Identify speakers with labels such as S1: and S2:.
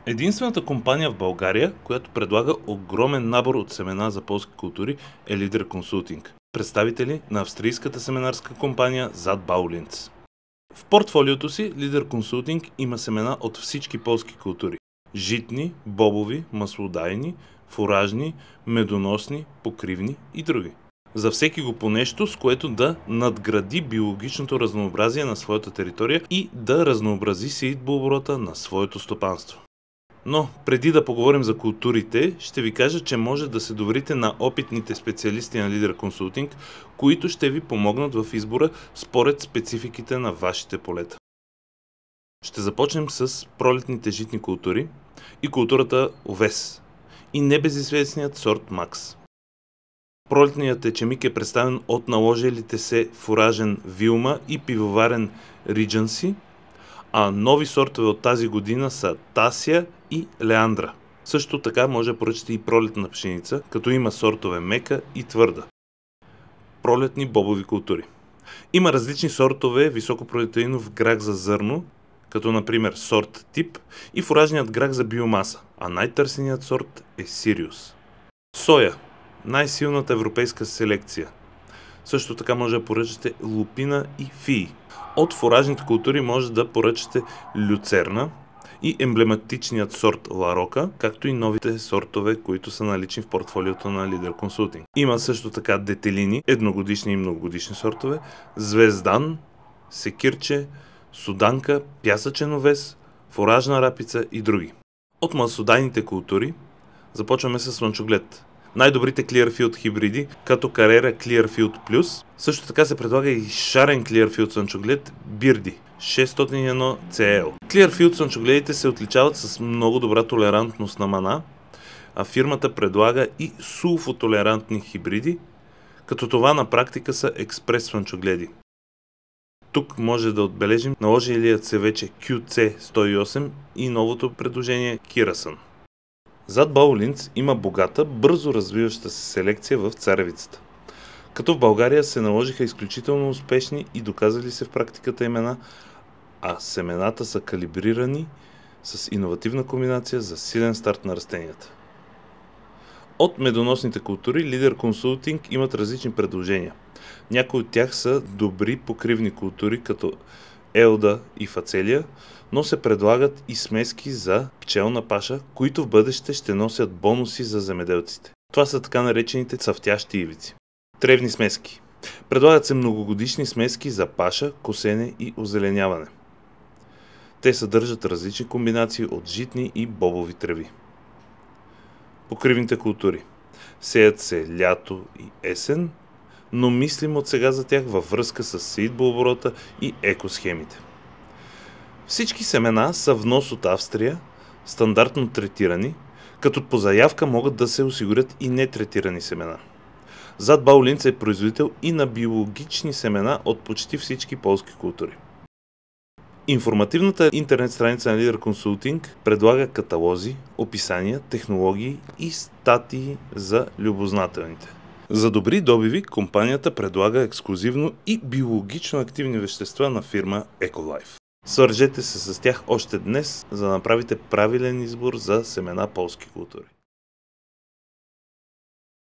S1: Единствената компания в България, която предлага огромен набор от семена за полски култури, е Лидер Консултинг, представители на австрийската семенарска компания Saatbau Linz. В портфолиото си Лидер Консултинг има семена от всички полски култури – житни, бобови, маслодайни, фуражни, медоносни, покривни и други. За всеки го по нещо, с което да надгради биологичното разнообразие на своята територия и да разнообрази сеитбооборота на своето стопанство. Но преди да поговорим за културите, ще ви кажа, че може да се доверите на опитните специалисти на Лидер Консултинг, които ще ви помогнат в избора според спецификите на вашите полета. Ще започнем с пролетните житни култури и културата овес и небезизвестният сорт Макс. Пролетният ечемик е представен от наложилите се фуражен Вилма и пивоварен Ридженси, а нови сортове от тази година са Тасия и Леандра. Също така може да поръчате и пролетна пшеница, като има сортове мека и твърда. Пролетни бобови култури. Има различни сортове високопротеинов грах за зърно, като например сорт Тип и фуражният грах за биомаса, а най-търсеният сорт е Сириус. Соя. Най-силната европейска селекция. Също така може да поръчате лупина и фии. От фуражните култури може да поръчате люцерна и емблематичният сорт Ларока, както и новите сортове, които са налични в портфолиото на Лидер Консултинг. Има също така детелини, едногодишни и многогодишни сортове, звездан, секирче, суданка, пясъчен овес, фуражна рапица и други. От маслодайните култури започваме с слънчоглед. Най-добрите Clearfield хибриди, като Carrera Clearfield Plus. Също така се предлага и шарен Clearfield слънчоглед Бирди 601 CL. Clearfield слънчогледите се отличават с много добра толерантност на мана, а фирмата предлага и сулфотолерантни хибриди, като това на практика са експрес слънчогледи. Тук може да отбележим наложилият се вече QC108 и новото предложение Kirasan. Saatbau Linz има богата, бързо развиваща се селекция в царевицата. Като в България се наложиха изключително успешни и доказали се в практиката имена, а семената са калибрирани с иновативна комбинация за силен старт на растенията. От медоносните култури Лидер Консултинг имат различни предложения. Някои от тях са добри покривни култури, като Елда и Фацелия, но се предлагат и смески за пчелна паша, които в бъдеще ще носят бонуси за земеделците. Това са така наречените цъфтящи ивици. Тревни смески. Предлагат се многогодишни смески за паша, косене и озеленяване. Те съдържат различни комбинации от житни и бобови треви. Покривните култури. Сеят се лято и есен, но мислим от сега за тях във връзка с сеитбооборота и екосхемите. Всички семена са внос от Австрия, стандартно третирани, като по заявка могат да се осигурят и нетретирани семена. Saatbau Linz е производител и на биологични семена от почти всички полски култури. Информативната интернет страница на Лидер Консултинг предлага каталози, описания, технологии и статии за любознателните. За добри добиви компанията предлага ексклузивно и биологично активни вещества на фирма Ecolife. Свържете се с тях още днес, за да направите правилен избор за семена полски култури.